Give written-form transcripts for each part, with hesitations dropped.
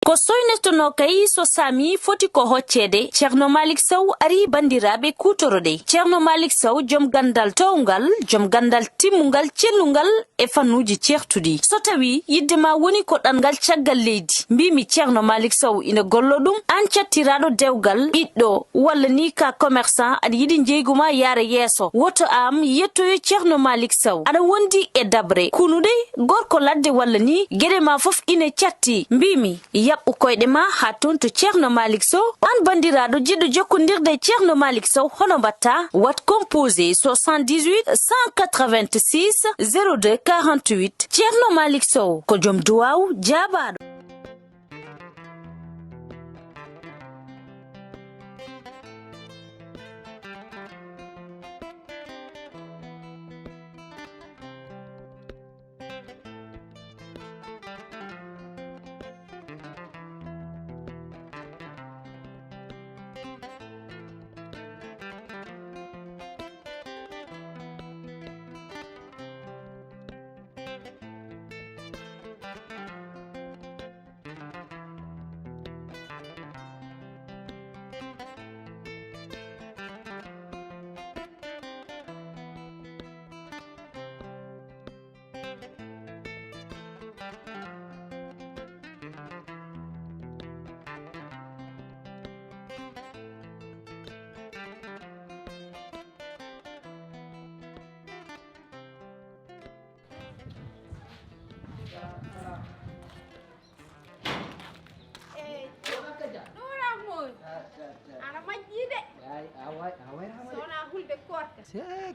ko soynestono kay so sami foti ko hoccede Ceerno Malick Sow ari bandiraɓe kutorode Ceerno Malick Sow joom gandal towgal joom gandal timmungal cellungal e fannuji certudi so tawi yiddema woni ko ɗangal caggal leydi mbimi Ceerno Malick Sow ina gollo ɗum an cattiraɗo dewgal ɓiɗɗo walla ni ka commerçant aɗa yiɗi jeyguma yaara yeeso woto am yettoyo Ceerno Malick Sow aɗa wondi e dabre kunude gorko ladde walla ni gueɗe ma foof ine catti mbimi yaɓɓu koyɗe ma ha ton to Ceerno Malick Sow an bandiraɗo jiɗɗo jokkodirde Ceerno Malick Sow hono mbatta wat composé 78 186 02 48 Ceerno Malick Sow ko joom duwaw jaabaɗo.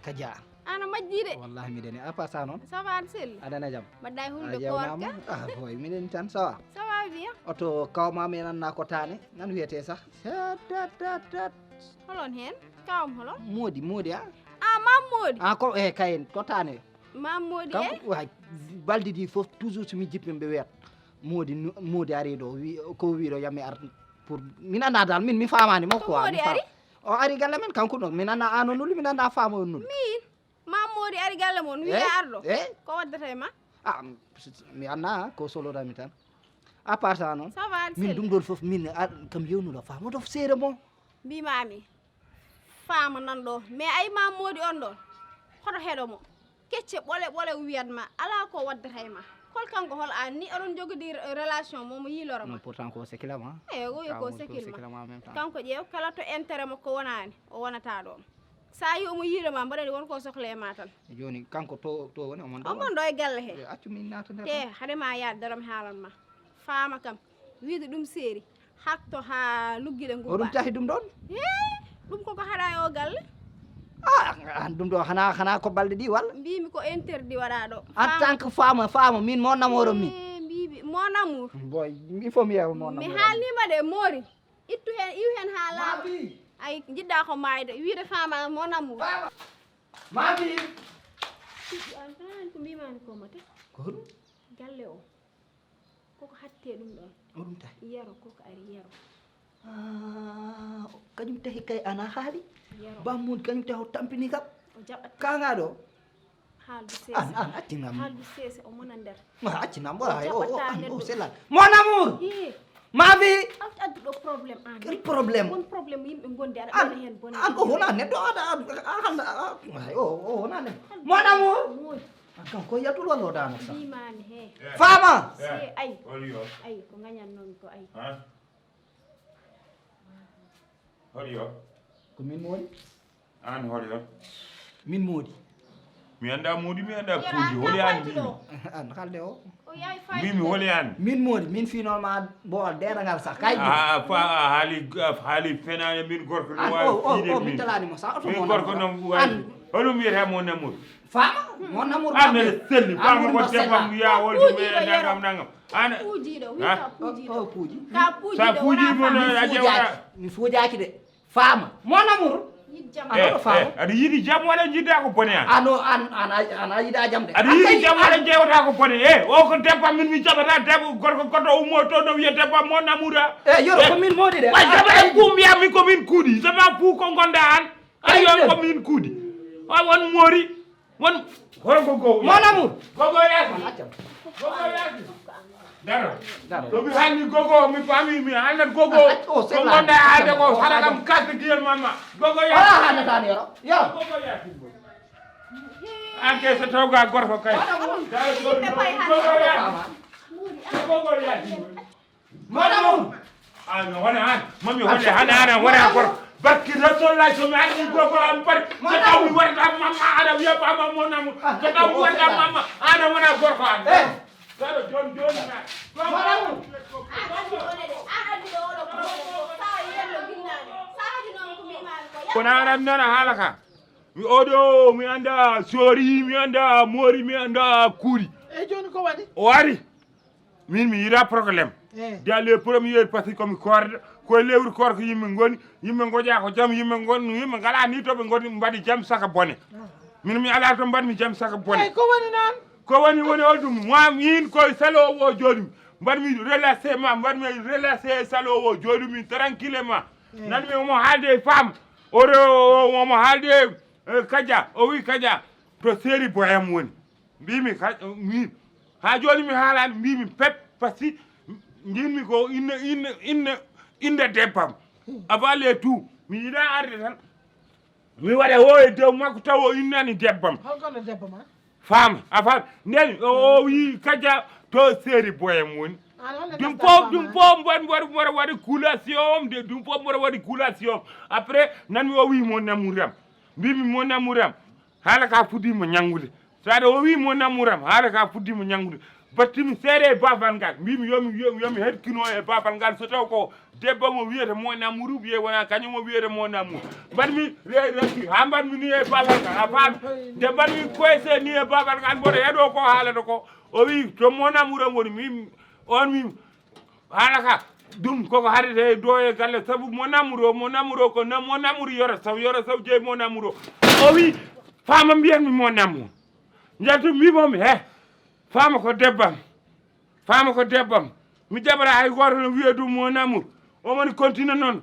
Kaja ana majjide wallahi mideni apa sa non ça va sel adana jam badday hulde korka boy minen tan sawa bien oto kawma men nan na ko tane nan wiyete sax holon hen kawm holon modi mam modi ko kayen ko tane mam modi way baldi di fof toujours sumi jippim be wet modi ari do wi ko wi do yami ar pour min anda dal min mi famani mo quoi o ari galle men kanko ɗon min anda an onuli min anda faamo on nuli min mammodi ari galle mon wi arɗo ko waddata e ma mi anna ko solodami tan à part ça noon min ɗum ɗon fof min kam yewnuɗo faamo ɗo seere mo mbimami faama nan ɗo mais ay mammodi on ɗon hoto heɗo mo kecce ɓole wiyatma ala ko waddata e ma hol kanko hol an ni oɗon jogodi relation momo yiloro ma pourtant ko sekilama oyi ko sekilma kanko ƴeew kala to intérêt makko wonani o wonata ɗo sa yi omo yiiloma mbaɗani wonko sohla e ma tan joni kanko to woni omon ɗo e galle he accu min nata nder te haɗema yaade daram haalanma faama kam wiide ɗum seeri hatto ha lugguiɗe ngurba oɗum tahi ɗum ɗon ɗum koko haɗa e o galle ɗum ɗo hana ko balɗe ɗi walla mbimi ko interdit waɗa ɗo en tant que femme min mon amour mi mbiɓi mon amour boy il faut mi yeewa mon amour mi haalnima de moori ittu hen iw hen ha laaɓa ay jiɗɗa ko mayde wiide fama mon amour mabi ko mbimani ko mate ko ɗum galle o koko hatte ɗum ɗon oɗum tahi yero koko ari yero kañum tahi kay ana haali bammun kañum tahi o tampini kam o jaɓat kaga ɗo haaldu sese an accinam haaldu sese o mona nder accinam ɓola o sellan mon amour ma wi addu ɗo probléme an quel probléme won probléme yimɓe gondi aɗa ɓeɗa hen bone an o wona neɗɗo o wona neɗɗo mon amour kanko yaltul walla o dano sa mbimani he fama ay ko gañannomi ko ay Horiyo ko min moodi an horiyo min moodi mi anda moodi mi anda kuuji holi an mimi an halde o mimi holi an min moodi min finoma bool deɗagal sax kay haali fenane min gorko no wawi min talanimo sa oto min gorko no wawi holum wiyata mon amour fama mon amour an ene selli fama ko defam ya wolde me nangam an puujiɗo wiyata puujiɗo puuji sa puuji mon a jewata mi fuujaki de fama mon amour aɗa yiɗi jam walla jiɗɗa ko bone an ana yiɗa jam de aɗa yiɗi jam walla jewata ko bone o ko debba min mi jaɓata debbo gorko goɗɗo ummo to no wiya debba mon amour yoro ko min moodi de jaɓata fu mbiyami komin kuuɗi sama fu ko gonɗa an ayon komin kuuɗi won moori won horko go mon amour gogo yaaki daro to mi hani gogo mi fami mi hanan gogo ko gonda haalde ko sala kam kaste giyel mama gogo ya ala hana tan yo gogo ya anke so tawga gorko kay gogo ya madam ano wana mami wana wana gorko barki rasulullah so mi andi gogo am par so taw mi warta mama ada wiya mama monamu so taw mi warta mama ana wana gorko an daro jon na madam kona aram nana halaka mi odo mi anda sori mi anda mori mi anda kuri e joni ko wadi o wari min mi yira problème dans les premiers parce que comme corde ko lewru korko yimɓe ngoni yimɓe goƴa ko jam yimɓe gon yimɓe ngala ni to ɓe goni mbaɗi jam saka bone min mi ala to mbaɗmi jam saka bone ko woni noon ko woni holdum moi min koye salo o joɗumi mbaɗmi relacé ma mbaɗmi relacé salo o joɗumi tranquillement nanmi omo haalde femme omo haalde Kadia o wi Kadia to séri boyam woni mbimi min ha joni mi haalani mbimi pep par ce que jinmi ko inde debbam avant les tout mi yiɗa arde tan mi waɗa o e dow makko taw o innani debbam holkono debbo ma femme a fam nden o wi Kadia to séri boyam woni ɗum fof mboɗa waɗi coulation de ɗum fof mboɗa waɗi coulation après nanmi o wi mo namuram mbimi mo namuram haala ka fuddima ñangude saade o wi mo namuram haala ka fuddima ñangude battimi seere e babal ngal mbimi yomi hetkino e babal ngal so taw ko debbo mo wiyete mo namuru wiye wona kañum o wiyete mo namuru mbaɗmi reki ha mbaɗmi ni e babal ngal a faami nde mbaɗmi koyse ni e babal ngal mboɗo heeɗo ko haalata ko o wi to mo namuram woni min on mi haala ka ɗum koko haɗete e dow e galle saabu mo namuro ko mo namuru yoro saw jeeyi mo namuro o wi fama mbiyanmi mo namuru jaltu mbimomi he fama ko debbam mi jaɓata hay goto no wiye ɗum mo namuru omoni continue noon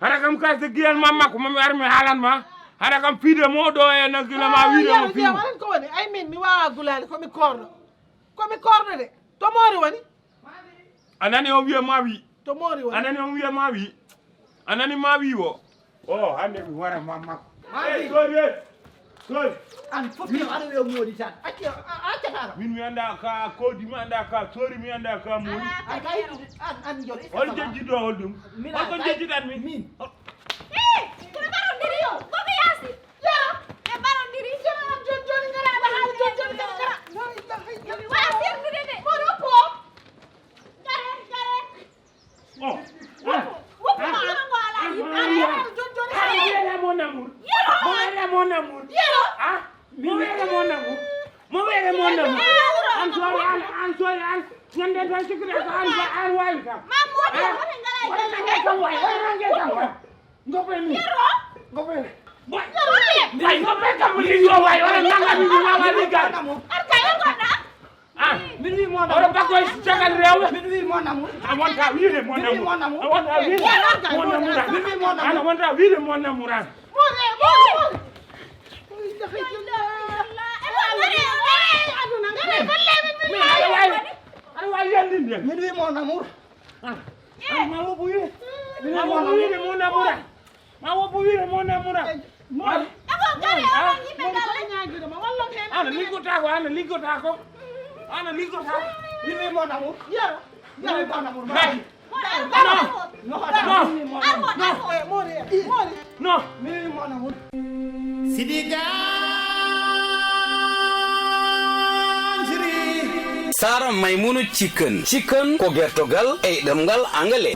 haɗa kam kasde guiyal mamma ko mami armi haalanma haɗa kam fiide mo ɗo e naggila ma wiide mo fi waɗan ko woni ay min mi wawa gulade komi korɗo de to moori woni anani o wiye ma wi to moori woni anani on wiya ma wi anani ma wi o hande mi wara mamako sori an foti aɗa wiya moodi tan accataka min mi anda ka kodi mi anda ka sori mi anda ka moodi an joni hol jejjiɗo hol ɗum holko jejjiɗat min kono barondiri yo gogo yaasi e barondiri joni ngaraɓe haala joni ngara wa sernude de kono po gare woppumaango ala wiyete mo namour mo wiyete mo namour mo wiyete mo namour an sori an ñande tan sikkude ko an wawi kam ngoppe kam liggo way wona nangami wawa liggal min wi mo oɗo bakkoye cagal rewɓe min wi mo namour a wonta wiide mo namour a wonta wiide mo namour an wonta wiide mo namour an aɗa wawi yandinde min wi mo namour ma woppu wiide mo namour an ma woppu wiide mo namour an ana liggota ko min wi mo namour min wi mo namour non min wi mo namour Sara Maimouna chicken ko gertogal e ɗemgal angale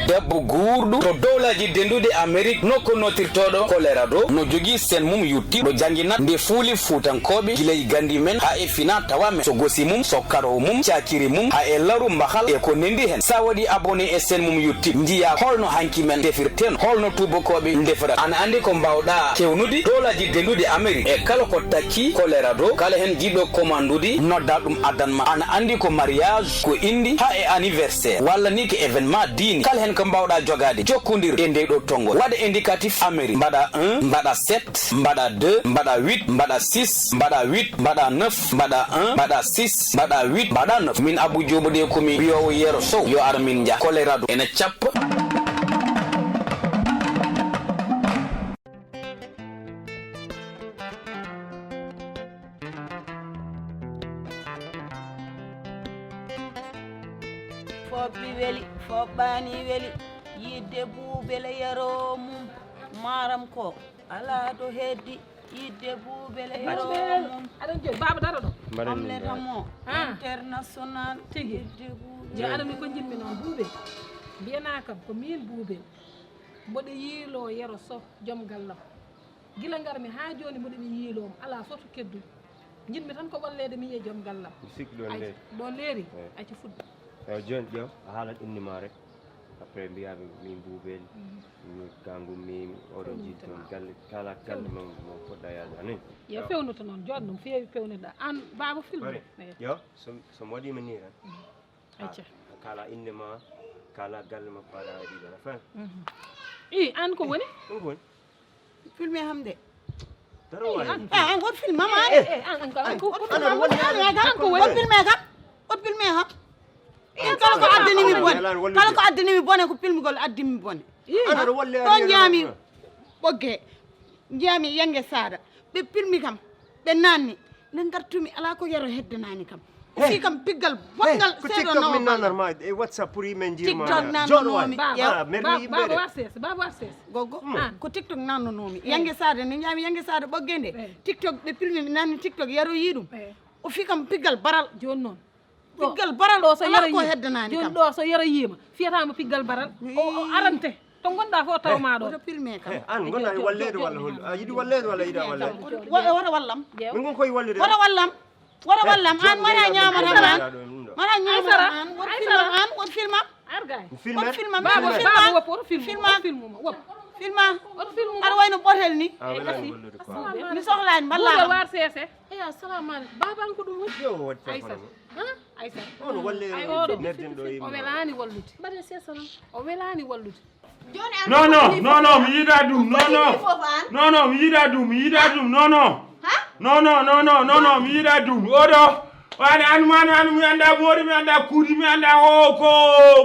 debbo guurɗo to dowlaji dendude Amérique nokko notirtoɗo choléra do no jogui sen mum yutti ɗo jangguina nde fuuli fuutankoɓe guilay gandi men ha e fina tawa men so gosi mum so karo mum cakiri mum ha e laru mbahal e ko nendi hen sa waɗi abonné e sen mum yutti jiya holno hanki men defirten holno tubakoɓe defira ana andi ko mbawɗa kewnude dowlaji dendude Amérique e kala ko takki choléra do kala hen jiɗɗo commandude nodda ɗum addanma ana andi ko mariage ko indi ha e anniversaire walla ni ko événement dini kala hen ko mbawɗa jogade jokkodir e nde ɗo tongol waɗa indicatif amérique mbaɗa 1 mbaɗa 7 mbaɗa 2 mbaɗa 8 mbaɗa 6 mbaɗa 8 mbaɗa 9 mbaɗa 1 mbaɗa 6 mbaɗa 8 mbaɗa 9 min Abou Diobo de komi wiyowo Yero Sow yo ar min ja Colorado ene cappa Fobbi weli fobbani weli yidde buubele yaro mum maram ko ala do heddi yidde buubele yaro mum aɗa joni baba dara ɗo omelette mo international tigi yo aɗa mi ko jinmi noon buubel mbiyana kam ko min buubel mboɗo yiilo Yero Sow joom gallam gila garmi ha joni mboɗo mi yiilomo ala foto keddu jinmi tan ko wallede mi yiye joom gallam ɗo leeri acci fuɗɗo eyi joni ƴeew a haalat innima rek après mbiyaɓe min buubel mi kangum mi oɗon jiid toon galle kala galle mo poɗɗa yaade ani yo fewnuta noon jooɗo ɗum feewi fewnirɗa an baba filme yo somi waɗima ni tan acca kala inde ma kala galle ma paɗa e ɗiɗon a fan i an ko woni ɗum ko woni filme hamde daro waɗi an got film mama an ko filme kam got filme ham kala ko addani mi bone kala ko addani mi bone ko filmugol addimi mi bone ɗon jaami ɓogge jaami yange saada ɓe filmi kam ɓe nanni nde gartumi ala ko Yero heddanani kam fi kam piggal bongal seeɗo min nanarma e WhatsApp pour yimen jirma TikTok nannonomi baba war sese baba war sese gogo ko TikTok nannonomi yange saada nde jaami yange saada ɓogge nde TikTok ɓe filmi mi nanni TikTok Yero yi ɗum o fi kam piggal baral joni noon piggal baral ɗo so Yero ko heddanani joni kam ɗo so Yero yima fiyatama piggal baral o arante to gonɗa fo tawma ɗo oto filme kam an gonɗa e wallede walla hol a yiɗi wallede walla yiɗa wallede wara wallam min gon koye wallede wara wallam an mara ñamatama mara ñamata an wot filma argay wot filma baba baba woppo oto filma woppo filma oto filma aɗa wayno ɓotel ni welani wallude quoi mi sohlani buuɓe balla war sese eyi assalamu aleykum baba an ko ɗum woni yo waɗi aissata aissata on walle oɗo nerden ɗo o yimɓe welani wallude mbaɗen sesa noon o welani wallude non mi yiɗa ɗum non mi yiɗa ɗum mi yiɗa ɗum non mi yiɗa ɗum oɗo wani an mi anda moodi mi anda kuuɗi mi anda o ko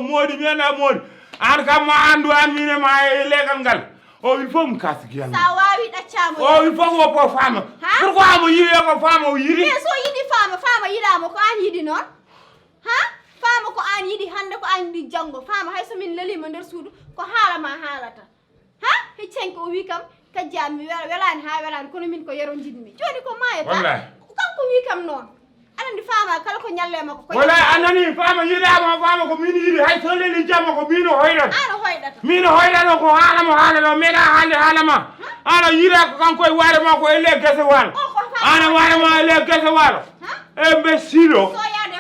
moodi mi anda moodi an kam ma andu an mine ma e legal ngal o il faut mi kasiguiyam sa wawi ɗaccamo o il faut woppo faama pourquoi mo yiye ko faama o yiri mais so yiɗi faama yiɗama ko an yiɗi noon ha faama ko an yiɗi hande ko an yiɗi janggo faama hay somin lelima nder suudu ko haalama haalata ha heccenke o wi kam kajjami mi welani ha welani kono min ko Yero jinmi joni ko mayata kanko wi kam noon anandi faama kala ko ñallema ko wala anani faama yiɗama faama ko min yiɗi hay so leli jamma ko min hoydata ana hoydata min hoydata ko haalama meeɗa haalde haalama ana yiɗa ko kanko e waare ma ko e le gese waalo ana waare ma e le gese waalo imbécile o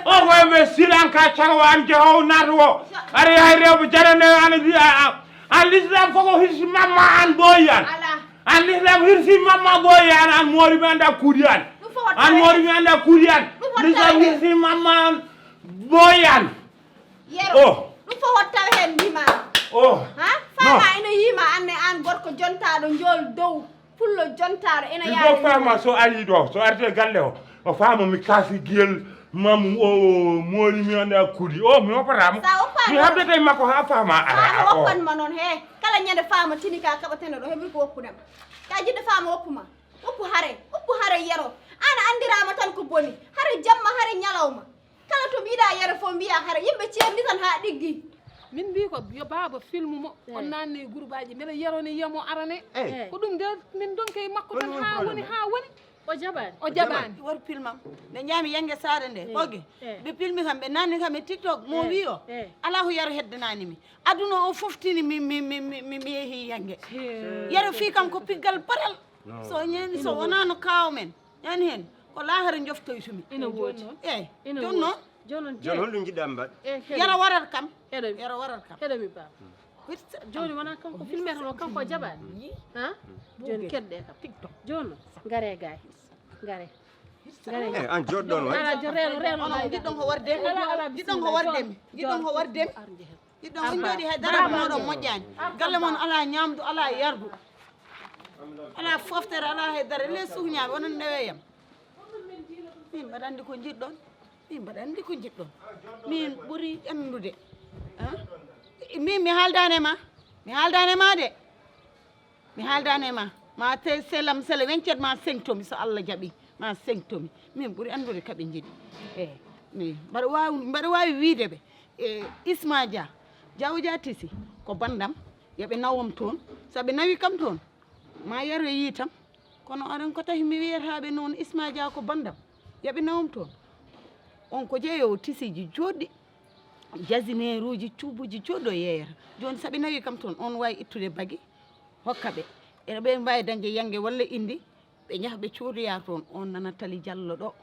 ko imbécile an ka cagawa an jehow naata o aɗa yahay rewɓe jarane an l'islam koko hirsi mamma an ɓooyi an l'islam hirsi mamma ɓooyi an moori mi anda kuuɗi an moori mi anda kuuɗi an l'islam hirsi mamma an ɓooyi an Yero ɗum fo hottawa hen mbima ha faama ina yima anne an gorko jontaɗo jool dow pullo jontaɗo ina il faut faama so ari ɗo so arde galle o faama mi kaasi guiyel mam o moori mi anda kuuɗi mi woppatamo mi habdete makko ha faama ara woppanma noon he kala ñande faama tini ka kaɓateno ɗo heɓi ko woppudema ka jiɗɗo faama woppuma woppu haare Yero an andirama tan ko boni haare jamma haare ñalawma kala to mbiɗa Yero fof mbiya haare yimɓe ceerni tan ha ɗiggi min mbi ko yo baba filme mo on nanni groupe aji mbeɗa Yero ni yiyamo arane ko ɗum nde min donke makko tan ha woni o jaɓani wor filmam nde jaami yange saare nde ɓogge ɓe filmi kam ɓe nanni kam e TikTok mo wi o ala ko Yero heddananimi aduna o foftini mi yeehi yange Yero fi kam ko piggal baral so ñani so wonano kaw men ñani hen ko lahara joftoytumi ina woodi joni noon joni holɗum jiɗɗami mbaɗ Yero warat kam heɗomi baba joni wona kanko filmete no kanko jaɓani ha joni keɗɗe kam TikTok joni gare gay gare an joɗɗon wa ala reno jiɗɗon ko wardemi jiɗɗon ko wardemi jiɗɗo on jooɗi he dara moɗon moƴƴani galle moon ala ñamdu ala yardu ala foftere ala he dara les suhñaɓe onon ndeweyam min mbaɗa andi ko jiɗɗon min mbaɗa andi ko jiɗɗon min ɓuuri andude min mi haaldani ma mi haaldani ma de mi haaldani ma te selam sele wencet ma sengtomi so Allah jaaɓi ma sengtomi min ɓuuri andude kaɓe jiɗi mi mbaɗa wawi wiide ɓe Isma Dia Diawja Tisi ko bandam yoɓe nawom toon saɓe nawi kam toon ma yaro yiitam kono aɗon ko tahi mi wiyataɓe noon Isma Dia ko bandam yoɓe nawom toon on ko jeeyowo tisiji joɗɗi jasineer uji cuubuji joɗɗo yeeyata joni saɓe nawi kam toon on wawi ittude bagui hokka ɓe ɓe mbawi dañde yangge walla indi ɓe jaaha ɓe codoya toon on nana Tali Diallo ɗo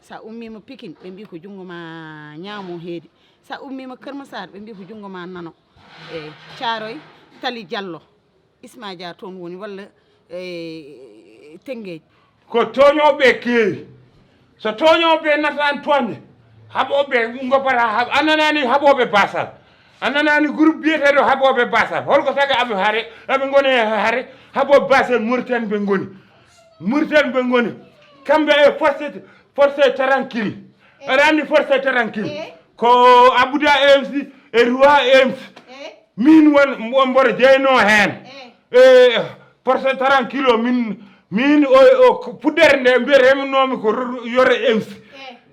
sa ummima Pikine ɓe mbi ko jungo ma ñaamo heedi sa ummima Keur Massar ɓe mbi ko jungo ma nano e Thiaroye Tali Diallo Isma Dia toon woni walla Tenggueji ko toñoɓe keewi so toñoɓe natani toñde haɓoɓe goppata annanani haɓoɓe basal annanani groupe biyeteɗo haɓoɓe basal holko tagi aɓe haare aɓe goni e haare haɓoɓe basal Mauritanie ɓe goni kamɓe e forcé tranquille aɗa andi forcé tranquille ko Abouda EMC e Roi EMC min won mboɗo jeyno hen forcé tranquille o min o puɗɗere nde mbiyetenomi ko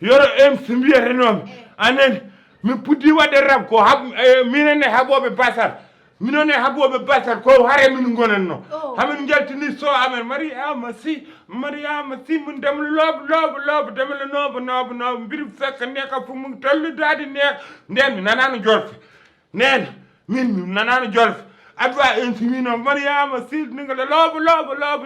yoro EMC mbiyetenomi anen min puɗɗi wadde rab ko minenne haɓoɓe basal minone haɓoɓe basal ko haare min gonanno hamin jaltini so amen Mariama Sy min demle loobo demle noobo mbiɗi fekka neka fo mum talludade nden mi nanano jolfe nen min nanano jolfe adwa en simino Mariama Sy nigala loobo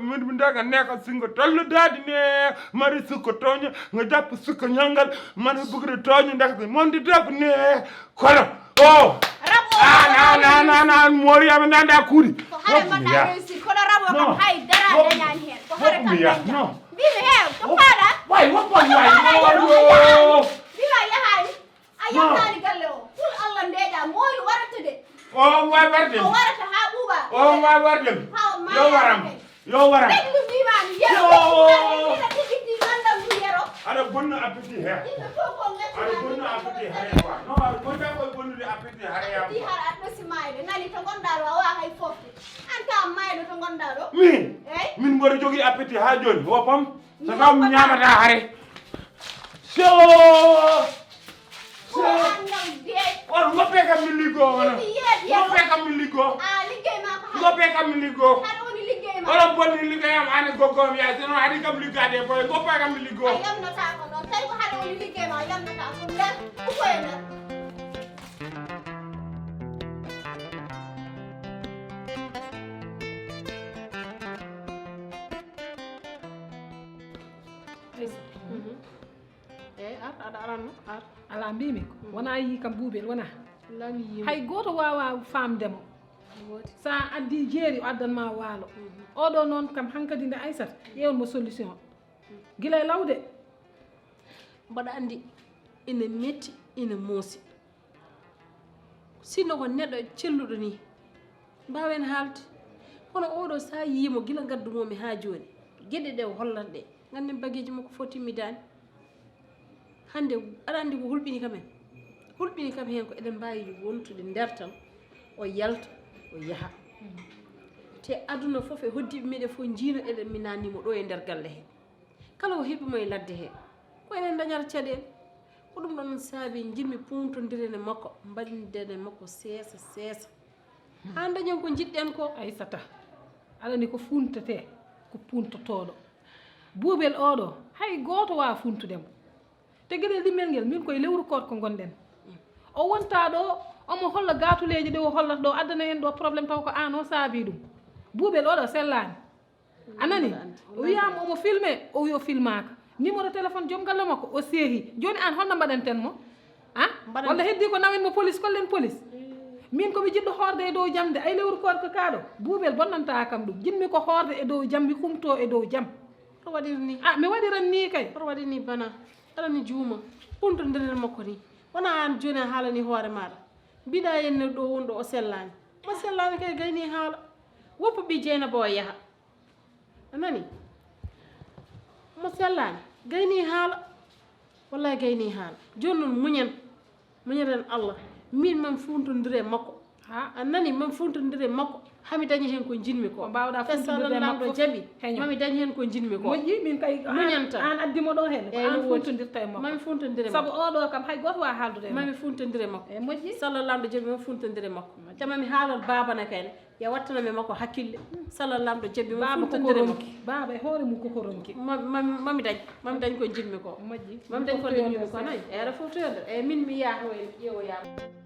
min daga neka singo talludade ne mari sukko toño nga jappa sukko ñangal mane bugre toño ndakde monde def ne kono o na Mariama nanda kuuɗi ko hare mbaɗa réussir kono rabo kam hay dara dañani hen ko hare kam daña mbimi he ko paɗa way woppon mbima yahani a yahtani galle o hul Allah ndeeƴa moori warata de o way warde o warata ha ɓuuɓa o way warde yo waram ɓeɗi ɗum mbimami yero tigiti gandam ɗum yero aɗa bonna appétit he yimɓe fof ko aɗa bonna appétit hare quoi non aɗa bonna koye bonnude appétit hare yam ti har aɗa ɗosi mayde nani to gonɗa ɗo a wawa hay fofde an ka mayɗo to gonɗa ɗo min mboɗo jogui appétit ha joni woppam so taw mi ñamata hare on goppe kam min liggo goppe kam min liggo liggey ma ko goppe kam min liggo haɗa woni liggey ma oɗon bonni liggeyam ane goggomi yaay sinon haɗi kam liggade e boye goppe kam min liggo a yamnata ko noon tawi ko haɗa woni liggey ma yamnata ko nder ukoye nder aɗa aranno ala mbimi wona yi kam buubel wona hay goto wawa famdemo sa addi jeeri o addanma waalo oɗo noon kam hankkadi nde Aissata ƴewnmo solution guila e lawde mbaɗa andi ina metti ina moosi sinno ko neɗɗo celluɗo ni mbawen haalde kono oɗo sa yimo guila gaddumomi ha joni gueɗe ɗe o hollat ɗe ganden bagueji makko fo timmidani hande aɗa andi ko hulɓini kam hen ko eɗen mbawi wontude nder tan o yalta o yaaha te aduna foof e hoddiɓe meɗen fof jiino eɗen mi nannimo ɗo e nder galle he kala o heeɓimo e ladde he ko enen dañata caɗele ko ɗum ɗon saabi jinmi puntodirene makko mbaɗindene makko seesa ha dañen ko jiɗɗen ko Aissata aɗani ko funtate ko puntotoɗo buubel oɗo hay goto wawa funtudemo te gueɗel ɗimmel ngel min koye lewru koto ko gonɗen o wonta ɗo omo holla gatuleji ɗe o hollata ɗo addana en ɗo probléme taw ko an o saabi ɗum buubel oɗo sellani anani o wiyama omo filmé o wi o filmaka numéro téléphone joom galle makko o seehi joni an holno mbaɗanten mo walla heddi ko nawen mo police kollen police min komi jiɗɗo hoorde e dow jamde ay lewru koto ko kaɗo buubel bonnanta kam ɗum jinmi ko hoorde e dow jam mi humto e dow jam to waɗiri ni mi waɗiran ni kay to waɗi ni bana aɗani juuma punto nder makko ni wona an joni a haalani hoore maɗa mbiɗa henne ɗo wonɗo o sellani mo sellani kay gayni haala woppu ɓi Dieynaba o yaha anani mo sellani gayni haala wallahi gayni haala joni noon muñeten Allah min mami funtodire makko anani mami funtodire makko hami dañi hen ko jinmi ko mbawɗa funtodire makko jaaɓi mami dañi hen ko jinmi ko moƴƴi min kay muñanta an addimo ɗo hen an funtodirta e makko mami funtodire saabu oɗo kam hay goto wawa haaldude e mami funtodire makko e moƴƴi sallallahu alaihi jaaɓi mami funtodire makko te mami haalal babana kayne ya wattanami makko hakkille sallallahu alaihi jaaɓi mami funtodire makko baba e hoore mum koko ronki mami dañ ko jinmi ko moƴƴi mami dañ ko jinmi ko nayi e aɗa fotoyode e min mi yaha o ƴeewoyama